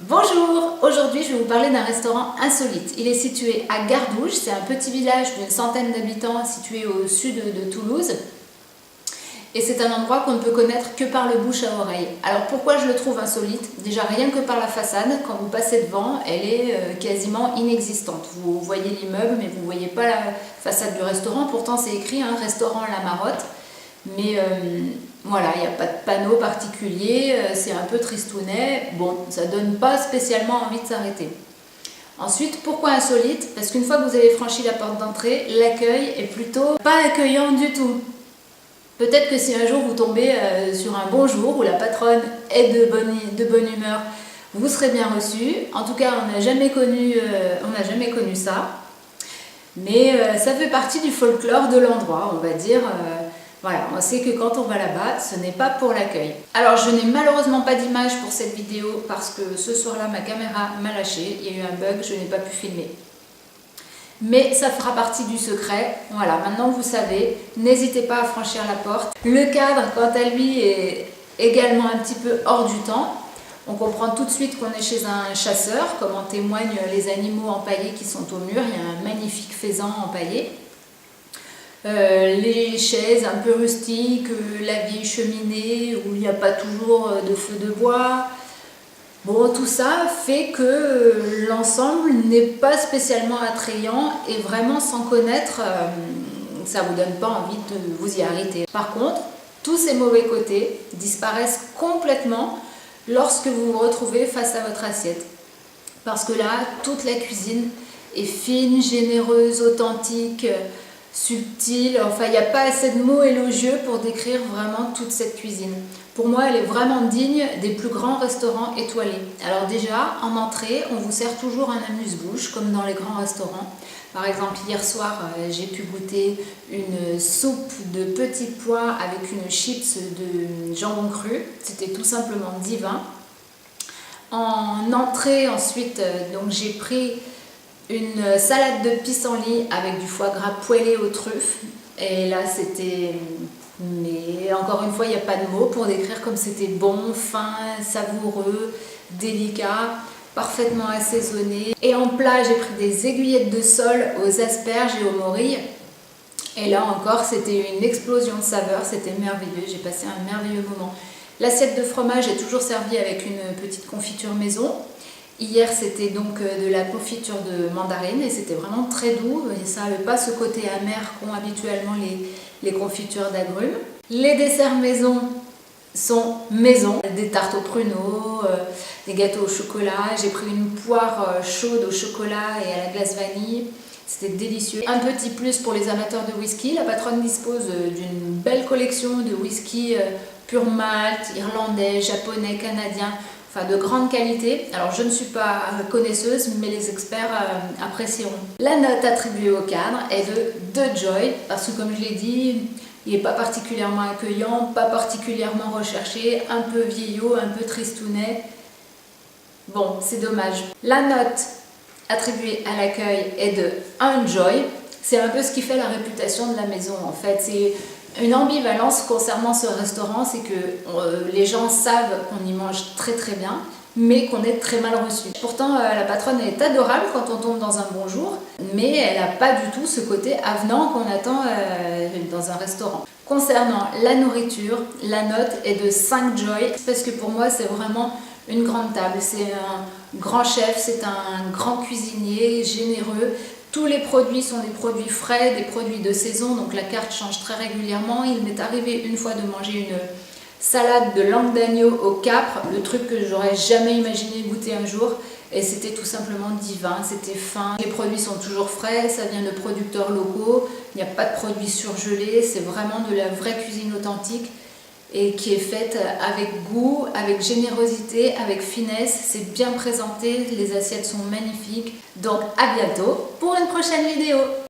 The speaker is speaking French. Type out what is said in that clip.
Bonjour, aujourd'hui je vais vous parler d'un restaurant insolite. Il est situé à Gardouge, c'est un petit village d'une centaine d'habitants situé au sud de Toulouse. Et c'est un endroit qu'on ne peut connaître que par le bouche à oreille. Alors pourquoi je le trouve insolite? Déjà rien que par la façade, quand vous passez devant, elle est quasiment inexistante. Vous voyez l'immeuble mais vous ne voyez pas la façade du restaurant, pourtant c'est écrit restaurant La Marotte. Mais voilà, il n'y a pas de panneau particulier, c'est un peu tristounet. Bon, ça donne pas spécialement envie de s'arrêter. Ensuite, pourquoi insolite? Parce qu'une fois que vous avez franchi la porte d'entrée, l'accueil est plutôt pas accueillant du tout. Peut-être que si un jour vous tombez sur un bon jour où la patronne est de bonne humeur, vous serez bien reçu. En tout cas, on n'a jamais connu ça. Mais ça fait partie du folklore de l'endroit, on va dire. Voilà, on sait que quand on va là-bas, ce n'est pas pour l'accueil. Alors, je n'ai malheureusement pas d'image pour cette vidéo parce que ce soir-là, ma caméra m'a lâché. Il y a eu un bug, je n'ai pas pu filmer. Mais ça fera partie du secret. Voilà, maintenant vous savez, n'hésitez pas à franchir la porte. Le cadre, quant à lui, est également un petit peu hors du temps. On comprend tout de suite qu'on est chez un chasseur, comme en témoignent les animaux empaillés qui sont au mur. Il y a un magnifique faisan empaillé. Les chaises un peu rustiques, la vieille cheminée où il n'y a pas toujours de feu de bois. Bon, tout ça fait que l'ensemble n'est pas spécialement attrayant et vraiment sans connaître, ça ne vous donne pas envie de vous y arrêter. Par contre, tous ces mauvais côtés disparaissent complètement lorsque vous vous retrouvez face à votre assiette. Parce que là, toute la cuisine est fine, généreuse, authentique, subtile, enfin il n'y a pas assez de mots élogieux pour décrire vraiment toute cette cuisine. Pour moi, elle est vraiment digne des plus grands restaurants étoilés. Alors déjà, en entrée, on vous sert toujours un amuse-bouche, comme dans les grands restaurants. Par exemple, hier soir, j'ai pu goûter une soupe de petits pois avec une chips de jambon cru. C'était tout simplement divin. En entrée, ensuite, donc j'ai pris une salade de pissenlit avec du foie gras poêlé aux truffes. Et là, c'était... Mais encore une fois, il n'y a pas de mots pour décrire comme c'était bon, fin, savoureux, délicat, parfaitement assaisonné. Et en plat, j'ai pris des aiguillettes de sole aux asperges et aux morilles. Et là encore, c'était une explosion de saveurs, c'était merveilleux, j'ai passé un merveilleux moment. L'assiette de fromage est toujours servie avec une petite confiture maison. Hier, c'était donc de la confiture de mandarine et c'était vraiment très doux et ça n'avait pas ce côté amer qu'ont habituellement les confitures d'agrumes. Les desserts maison sont maison, des tartes aux pruneaux, des gâteaux au chocolat. J'ai pris une poire chaude au chocolat et à la glace vanille. C'était délicieux. Un petit plus pour les amateurs de whisky, la patronne dispose d'une belle collection de whisky pur malt, irlandais, japonais, canadien. Enfin, de grande qualité. Alors je ne suis pas connaisseuse, mais les experts apprécieront. La note attribuée au cadre est de 2 Joy, parce que comme je l'ai dit, il n'est pas particulièrement accueillant, pas particulièrement recherché, un peu vieillot, un peu tristounet. Bon, c'est dommage. La note attribuée à l'accueil est de 1 Joy. C'est un peu ce qui fait la réputation de la maison en fait. C'est une ambivalence concernant ce restaurant, c'est que les gens savent qu'on y mange très très bien, mais qu'on est très mal reçu. Pourtant, la patronne est adorable quand on tombe dans un bon jour, mais elle n'a pas du tout ce côté avenant qu'on attend dans un restaurant. Concernant la nourriture, la note est de 5 Joy, parce que pour moi c'est vraiment une grande table. C'est un grand chef, c'est un grand cuisinier, généreux. Tous les produits sont des produits frais, des produits de saison, donc la carte change très régulièrement. Il m'est arrivé une fois de manger une salade de langue d'agneau au capre, le truc que j'aurais jamais imaginé goûter un jour, et c'était tout simplement divin, c'était fin. Les produits sont toujours frais, ça vient de producteurs locaux, il n'y a pas de produits surgelés, c'est vraiment de la vraie cuisine authentique et qui est faite avec goût, avec générosité, avec finesse. C'est bien présenté, les assiettes sont magnifiques. Donc à bientôt pour une prochaine vidéo.